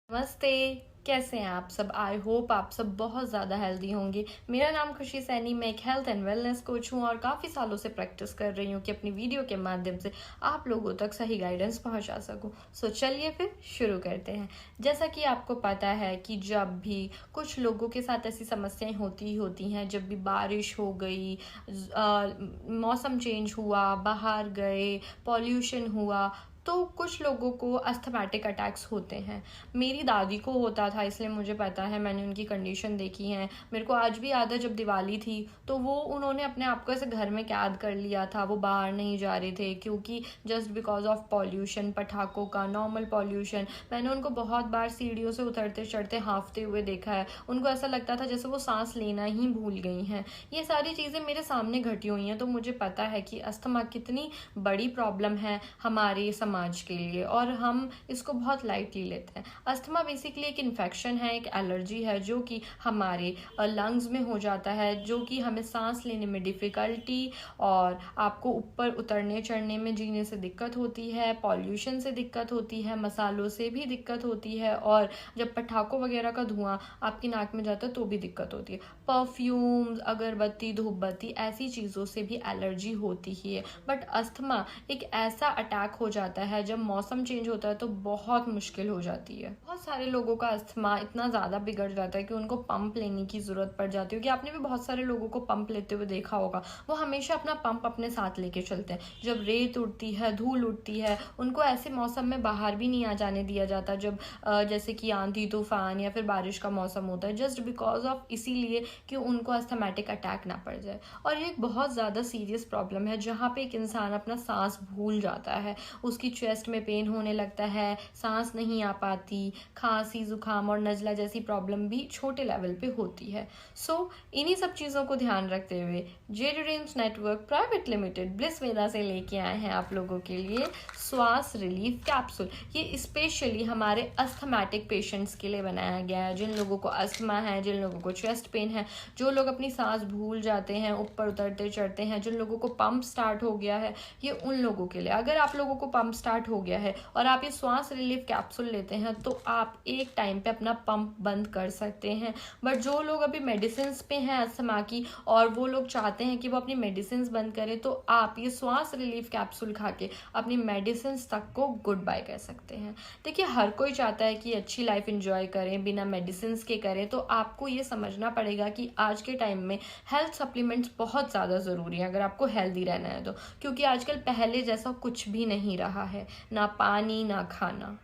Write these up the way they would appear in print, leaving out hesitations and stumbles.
नमस्ते। कैसे हैं आप सब? आई होप आप सब बहुत ज़्यादा हेल्दी होंगे। मेरा नाम खुशी सैनी, मैं एक हेल्थ एंड वेलनेस कोच हूँ और काफ़ी सालों से प्रैक्टिस कर रही हूँ कि अपनी वीडियो के माध्यम से आप लोगों तक सही गाइडेंस पहुँचा सकूँ। सो चलिए फिर शुरू करते हैं। जैसा कि आपको पता है कि जब भी कुछ लोगों के साथ ऐसी समस्याएं होती हैं, जब भी बारिश हो गई, मौसम चेंज हुआ, बाहर गए, पॉल्यूशन हुआ, तो कुछ लोगों को अस्थमैटिक अटैक्स होते हैं। मेरी दादी को होता था, इसलिए मुझे पता है, मैंने उनकी कंडीशन देखी है। मेरे को आज भी याद है जब दिवाली थी तो वो उन्होंने अपने आप को ऐसे घर में कैद कर लिया था। वो बाहर नहीं जा रहे थे क्योंकि जस्ट बिकॉज ऑफ पॉल्यूशन, पटाखों का नॉर्मल पॉल्यूशन। मैंने उनको बहुत बार सीढ़ियों से उतरते चढ़ते हाँफते हुए देखा है। उनको ऐसा लगता था जैसे वो सांस लेना ही भूल गई हैं। ये सारी चीज़ें मेरे सामने घटी हुई हैं, तो मुझे पता है कि अस्थमा कितनी बड़ी प्रॉब्लम है हमारे समाज के लिए और हम इसको बहुत लाइटली लेते हैं। अस्थमा बेसिकली एक इन्फेक्शन है, एक एलर्जी है जो कि हमारे लंग्स में हो जाता है, जो कि हमें सांस लेने में डिफ़िकल्टी और आपको ऊपर उतरने चढ़ने में, जीने से दिक्कत होती है, पॉल्यूशन से दिक्कत होती है, मसालों से भी दिक्कत होती है और जब पटाखों वगैरह का धुआं आपकी नाक में जाता है तो भी दिक्कत होती है। परफ्यूम्स, अगरबत्ती, धूपबत्ती, ऐसी चीज़ों से भी एलर्जी होती ही है। बट अस्थमा एक ऐसा अटैक हो जाता है जब मौसम चेंज होता है तो बहुत मुश्किल हो जाती है। बहुत सारे लोगों का अस्थमा इतना ज़्यादा बिगड़ जाता है कि उनको पंप लेने की ज़रूरत पड़ जाती है। कि आपने भी बहुत सारे लोगों को पंप लेते हुए देखा होगा। वो हमेशा अपना पंप अपने साथ लेके चलते हैं। जब रेत उड़ती है, धूल उड़ती है, उनको ऐसे मौसम में बाहर भी नहीं आ जाने दिया जाता जब जैसे कि आंधी तूफान या फिर बारिश का मौसम होता है, जस्ट बिकॉज ऑफ इसीलिए कि उनको अस्थमैटिक अटैक ना पड़ जाए। और ये एक बहुत ज़्यादा सीरियस प्रॉब्लम है जहाँ पे एक इंसान अपना सांस भूल जाता है। उसकी चेस्ट में पेन होने लगता है, सांस नहीं आ पाती, खांसी, जुकाम और नज़ला जैसी प्रॉब्लम भी छोटे लेवल पे होती है। सो इन्हीं सब चीज़ों को ध्यान रखते हुए JD dreams network private limited bliss Veda से लेके आए हैं आप लोगों के लिए श्वास रिलीफ कैप्सूल। ये स्पेशली हमारे अस्थमैटिक पेशेंट्स के लिए बनाया गया है। जिन लोगों को अस्थमा है, जिन लोगों को चेस्ट पेन है, जो लोग अपनी सांस भूल जाते हैं, ऊपर उतरते चढ़ते हैं, जिन लोगों को पंप स्टार्ट हो गया है, ये उन लोगों के लिए। अगर आप लोगों को पंप स्टार्ट हो गया है और आप ये श्वास रिलीफ कैप्सूल लेते हैं तो आप एक टाइम पे अपना पंप बंद कर सकते हैं। बट जो लोग अभी मेडिसिन पे हैं अस्थमा की और वो लोग चाहते हैं कि वो अपनी मेडिसिन बंद करें, तो आप ये श्वास रिलीफ कैप्सूल खा के अपनी मेडिसिन तक को गुड बाय कर सकते हैं। देखिए, हर कोई चाहता है कि अच्छी लाइफ एंजॉय करें, बिना मेडिसिन के करें। तो आपको ये समझना पड़ेगा कि आज के टाइम में हेल्थ सप्लीमेंट्स बहुत ज़्यादा ज़रूरी है अगर आपको हेल्दी रहना है तो। क्योंकि आजकल पहले जैसा कुछ भी नहीं रहा है, ना पानी ना खाना।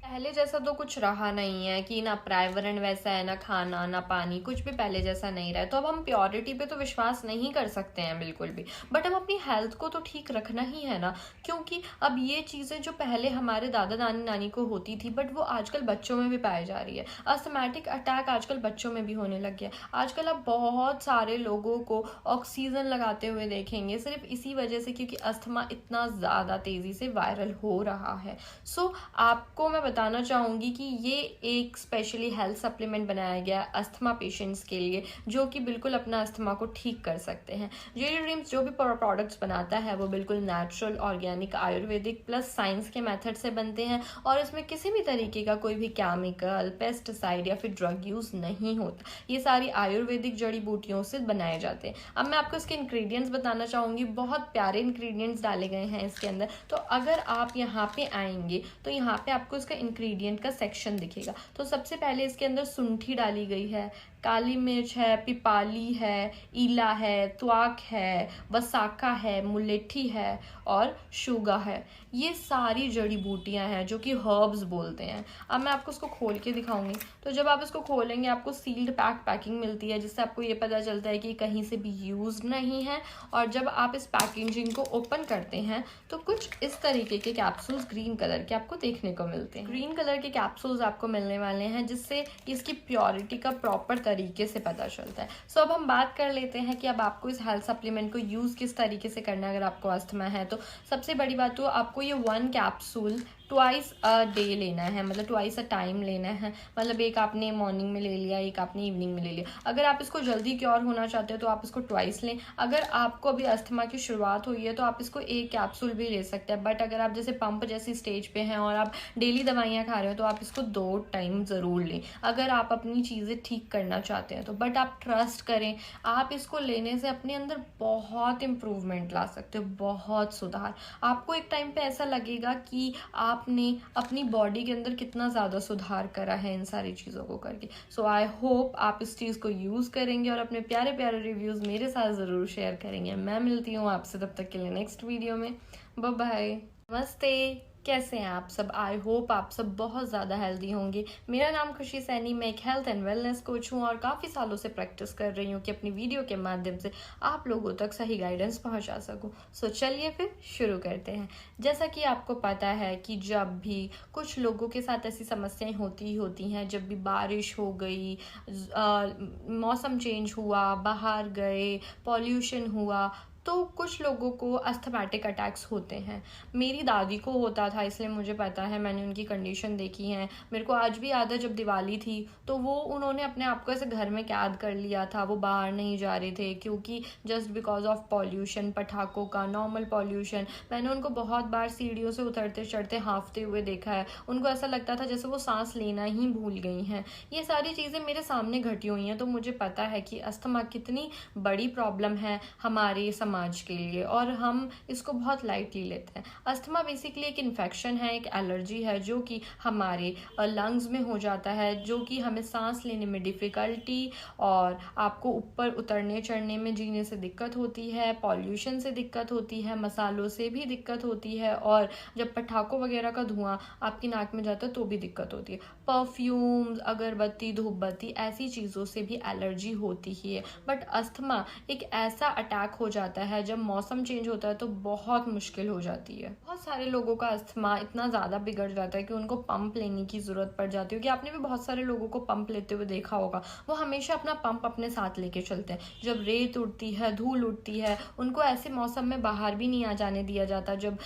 पहले जैसा तो कुछ रहा नहीं है कि ना पर्यावरण वैसा है, ना खाना ना पानी, कुछ भी पहले जैसा नहीं रहा है। तो अब हम प्योरिटी पे तो विश्वास नहीं कर सकते हैं बिल्कुल भी। बट अब अपनी हेल्थ को तो ठीक रखना ही है ना, क्योंकि अब ये चीज़ें जो पहले हमारे दादा दादी नानी को होती थी बट वो आजकल बच्चों में भी पाई जा रही है। अस्थमैटिक अटैक आजकल बच्चों में भी होने लग गया। आजकल आप बहुत सारे लोगों को ऑक्सीजन लगाते हुए देखेंगे सिर्फ इसी वजह से क्योंकि अस्थमा इतना ज़्यादा तेज़ी से वायरल हो रहा है। सो आपको मैं बताना चाहूँगी कि ये एक स्पेशली हेल्थ सप्लीमेंट बनाया गया है अस्थमा पेशेंट्स के लिए, जो कि बिल्कुल अपना अस्थमा को ठीक कर सकते हैं। जेडी ड्रीम्स जो भी प्रोडक्ट्स बनाता है वो बिल्कुल natural, organic, Ayurvedic plus science के मेथड से बनते हैं और इसमें किसी भी तरीके का कोई भी केमिकल, पेस्टिसाइड या फिर ड्रग यूज़ नहीं होता। ये सारी आयुर्वेदिक जड़ी बूटियों से बनाए जाते हैं। अब मैं आपको इसके इंग्रेडिएंट्स बताना चाहूँगी। बहुत प्यारे इंग्रेडिएंट्स डाले गए हैं इसके अंदर। तो अगर आप यहाँ पे आएंगे तो यहाँ पे आपको इसका इंग्रेडिएंट का सेक्शन दिखेगा। तो सबसे पहले इसके अंदर सुंठी डाली गई है, काली मिर्च है, पिपाली है, इला है, त्वाक है, वसाका है, मुलेठी है और शुगा है। ये सारी जड़ी बूटियां हैं जो कि हर्ब्स बोलते हैं। अब मैं आपको इसको खोल के दिखाऊंगी। तो जब आप इसको खोलेंगे आपको सील्ड पैकिंग मिलती है, जिससे आपको ये पता चलता है कि कहीं से भी यूज नहीं है। और जब आप इस पैकेजिंग को ओपन करते हैं तो कुछ इस तरीके के कैप्सूल्स ग्रीन कलर के आपको देखने को मिलते हैं। ग्रीन कलर के कैप्सूल्स आपको मिलने वाले हैं जिससे इसकी प्योरिटी का प्रॉपर तरीके से पता चलता है। सो अब हम बात कर लेते हैं कि अब आपको इस हेल्थ सप्लीमेंट को यूज़ किस तरीके से करना है। अगर आपको अस्थमा है तो सबसे बड़ी बात तो आपको ये 1 कैप्सूल ट्वाइस अ डे लेना है, मतलब ट्वाइस अ टाइम लेना है। मतलब एक आपने मॉर्निंग में ले लिया, एक आपने इवनिंग में ले लिया। अगर आप इसको जल्दी क्योर होना चाहते हो तो आप इसको ट्वाइस लें। अगर आपको अभी अस्थमा की शुरुआत हुई है तो आप इसको एक कैप्सूल भी ले सकते हैं। बट अगर आप जैसे पंप जैसी स्टेज पे हैं और आप डेली दवाइयाँ खा रहे हो तो आप इसको 2 टाइम ज़रूर लें, अगर आप अपनी चीज़ें ठीक करना चाहते हैं तो। बट आप ट्रस्ट करें, आप इसको लेने से अपने अंदर बहुत इम्प्रूवमेंट ला सकते हो, बहुत सुधार। आपको एक टाइम पे ऐसा लगेगा कि आपने अपनी बॉडी के अंदर कितना ज़्यादा सुधार करा है इन सारी चीज़ों को करके। सो आई होप आप इस चीज़ को यूज़ करेंगे और अपने प्यारे प्यारे रिव्यूज़ मेरे साथ ज़रूर शेयर करेंगे। मैं मिलती हूँ आपसे तब तक के लिए नेक्स्ट वीडियो में। Bye bye. नमस्ते, कैसे हैं आप सब? आई होप आप सब बहुत ज़्यादा हेल्दी होंगे। मेरा नाम खुशी सैनी, मैं एक हेल्थ एंड वेलनेस कोच हूँ और काफ़ी सालों से प्रैक्टिस कर रही हूँ कि अपनी वीडियो के माध्यम से आप लोगों तक सही गाइडेंस पहुँचा सकूँ। सो चलिए फिर शुरू करते हैं। जैसा कि आपको पता है कि जब भी कुछ लोगों के साथ ऐसी समस्याएं होती हैं, जब भी बारिश हो गई, मौसम चेंज हुआ, बाहर गए, पॉल्यूशन हुआ, तो कुछ लोगों को अस्थमैटिक अटैक्स होते हैं। मेरी दादी को होता था, इसलिए मुझे पता है, मैंने उनकी कंडीशन देखी है। मेरे को आज भी याद है जब दिवाली थी तो वो उन्होंने अपने आप को ऐसे घर में कैद कर लिया था, वो बाहर नहीं जा रहे थे क्योंकि जस्ट बिकॉज ऑफ पॉल्यूशन, पटाखों का नॉर्मल पॉल्यूशन। मैंने उनको बहुत बार सीढ़ियों से उतरते चढ़ते हाँफते हुए देखा है। उनको ऐसा लगता था जैसे वो सांस लेना ही भूल गई हैं। ये सारी चीज़ें मेरे सामने घटी हुई हैं, तो मुझे पता है कि अस्थमा कितनी बड़ी प्रॉब्लम है हमारे समाज के लिए और हम इसको बहुत लाइटली लेते हैं। अस्थमा बेसिकली एक इन्फेक्शन है, एक एलर्जी है जो कि हमारे लंग्स में हो जाता है, जो कि हमें सांस लेने में डिफ़िकल्टी और आपको ऊपर उतरने चढ़ने में, जीने से दिक्कत होती है, पॉल्यूशन से दिक्कत होती है, मसालों से भी दिक्कत होती है और जब पटाखों वगैरह का धुआं आपकी नाक में जाता है तो भी दिक्कत होती है। परफ्यूम्स, अगरबत्ती, धूपबत्ती, ऐसी चीज़ों से भी एलर्जी होती ही है। बट अस्थमा एक ऐसा अटैक हो जाता है जब मौसम चेंज होता है तो बहुत मुश्किल हो जाती है। बहुत सारे लोगों का अस्थमा इतना ज़्यादा बिगड़ जाता है कि उनको पंप लेने की ज़रूरत पड़ जाती है। कि आपने भी बहुत सारे लोगों को पंप लेते हुए देखा होगा, वो हमेशा अपना पंप अपने साथ लेके चलते हैं। जब रेत उड़ती है, धूल उड़ती है, उनको ऐसे मौसम में बाहर भी नहीं आ जाने दिया जाता, जब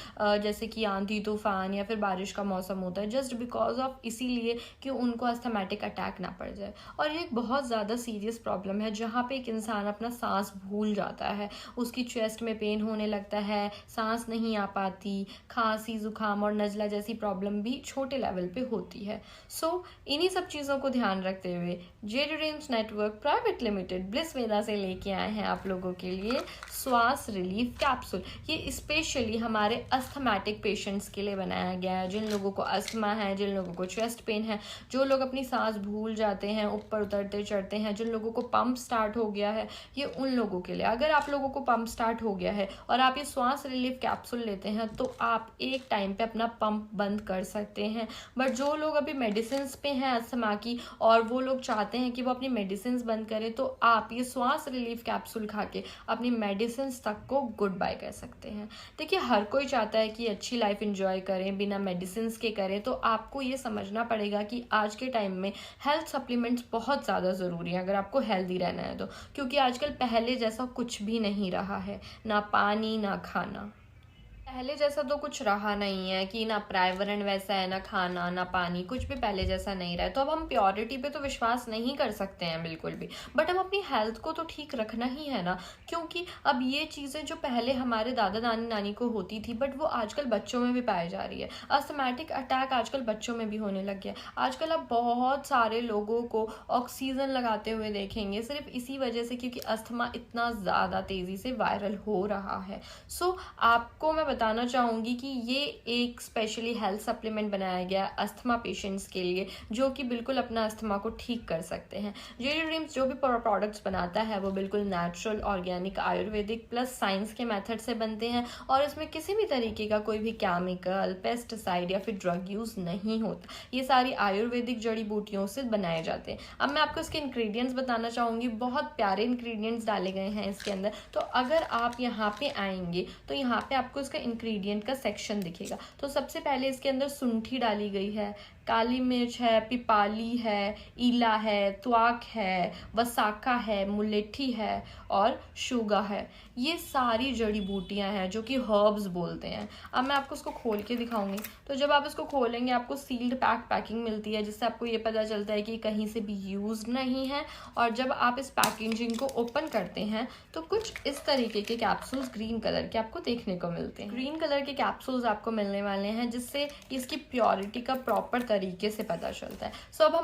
जैसे कि आंधी तूफान या फिर बारिश का मौसम होता है, जस्ट बिकॉज ऑफ इसीलिए कि उनको अस्थमैटिक अटैक ना पड़ जाए। और ये एक बहुत ज़्यादा सीरियस प्रॉब्लम है जहाँ पे एक इंसान अपना सांस भूल जाता है, उसकी चेस्ट में पेन होने लगता है, सांस नहीं आ पाती, खांसी, जुकाम और नज़ला जैसी प्रॉब्लम भी छोटे लेवल पे होती है। सो इन्हीं सब चीज़ों को ध्यान रखते हुए JD dreams network private limited bliss Veda से लेके आए हैं आप लोगों के लिए श्वास रिलीफ कैप्सूल। ये स्पेशली हमारे अस्थमैटिक पेशेंट्स के लिए बनाया गया है, जिन लोगों को अस्थमा है, जिन लोगों को चेस्ट पेन है, जो लोग अपनी सांस भूल जाते हैं, ऊपर उतरते चढ़ते हैं, जिन लोगों को पंप स्टार्ट हो गया है, ये उन लोगों के लिए। अगर आप लोगों को पंप स्टार्ट हो गया है और आप ये श्वास रिलीफ कैप्सूल लेते हैं तो आप एक टाइम पे अपना पंप बंद कर सकते हैं। बट जो लोग अभी मेडिसिन पे हैं अस्थमा की और वो लोग चाहते हैं कि वो अपनी मेडिसिन बंद करें, तो आप ये श्वास रिलीफ कैप्सूल खा के अपनी मेडिसिन तक को गुड बाय कर सकते हैं। देखिए, हर कोई चाहता है कि अच्छी लाइफ एंजॉय करें, बिना मेडिसिन के करें, तो आपको ये समझना पड़ेगा कि आज के टाइम में हेल्थ सप्लीमेंट्स बहुत ज़्यादा ज़रूरी है अगर आपको हेल्दी रहना है तो। क्योंकि आजकल पहले जैसा कुछ भी नहीं रहा है, ना पानी ना खाना। पहले जैसा तो कुछ रहा नहीं है कि ना पर्यावरण वैसा है, ना खाना ना पानी, कुछ भी पहले जैसा नहीं रहा है। तो अब हम प्योरिटी पे तो विश्वास नहीं कर सकते हैं बिल्कुल भी, बट हम अपनी हेल्थ को तो ठीक रखना ही है ना। क्योंकि अब ये चीज़ें जो पहले हमारे दादा दादी नानी को होती थी, बट वो आजकल बच्चों में भी पाई जा रही है। अस्थमैटिक अटैक आजकल बच्चों में भी होने लग गया। आजकल आप बहुत सारे लोगों को ऑक्सीजन लगाते हुए देखेंगे, सिर्फ इसी वजह से क्योंकि अस्थमा इतना ज़्यादा तेज़ी से वायरल हो रहा है। सो आपको मैं बताना चाहूँगी कि ये एक स्पेशली हेल्थ सप्लीमेंट बनाया गया है अस्थमा पेशेंट्स के लिए, जो कि बिल्कुल अपना अस्थमा को ठीक कर सकते हैं। जेडी ड्रीम्स जो भी प्रोडक्ट्स बनाता है वो बिल्कुल natural, organic, Ayurvedic plus science के मेथड से बनते हैं और इसमें किसी भी तरीके का कोई भी केमिकल, पेस्टिसाइड या फिर ड्रग यूज़ नहीं होता। ये सारी आयुर्वेदिक जड़ी बूटियों से बनाए जाते हैं। अब मैं आपको इसके इंग्रेडिएंट्स बताना चाहूँगी। बहुत प्यारे इंग्रेडिएंट्स डाले गए हैं इसके अंदर। तो अगर आप यहाँ पे आएंगे तो यहाँ पे आपको इसका इंग्रेडिएंट का सेक्शन दिखेगा। तो सबसे पहले इसके अंदर सुंठी डाली गई है, काली मिर्च है, पिपाली है, इला है, त्वाक है, वसाखा है, मुलेठी है और शुगा है। ये सारी जड़ी बूटियां हैं जो कि हर्ब्स बोलते हैं। अब मैं आपको इसको खोल के दिखाऊंगी। तो जब आप इसको खोलेंगे आपको सील्ड पैकिंग मिलती है, जिससे आपको ये पता चलता है कि कहीं से भी यूज नहीं है। और जब आप इस पैकेजिंग को ओपन करते हैं तो कुछ इस तरीके के कैप्सूल्स ग्रीन कलर के आपको देखने को मिलते हैं। ग्रीन कलर के कैप्सूल्स आपको मिलने वाले हैं, जिससे इसकी प्योरिटी का प्रॉपर तरीके से पता चलता है। सो अब हम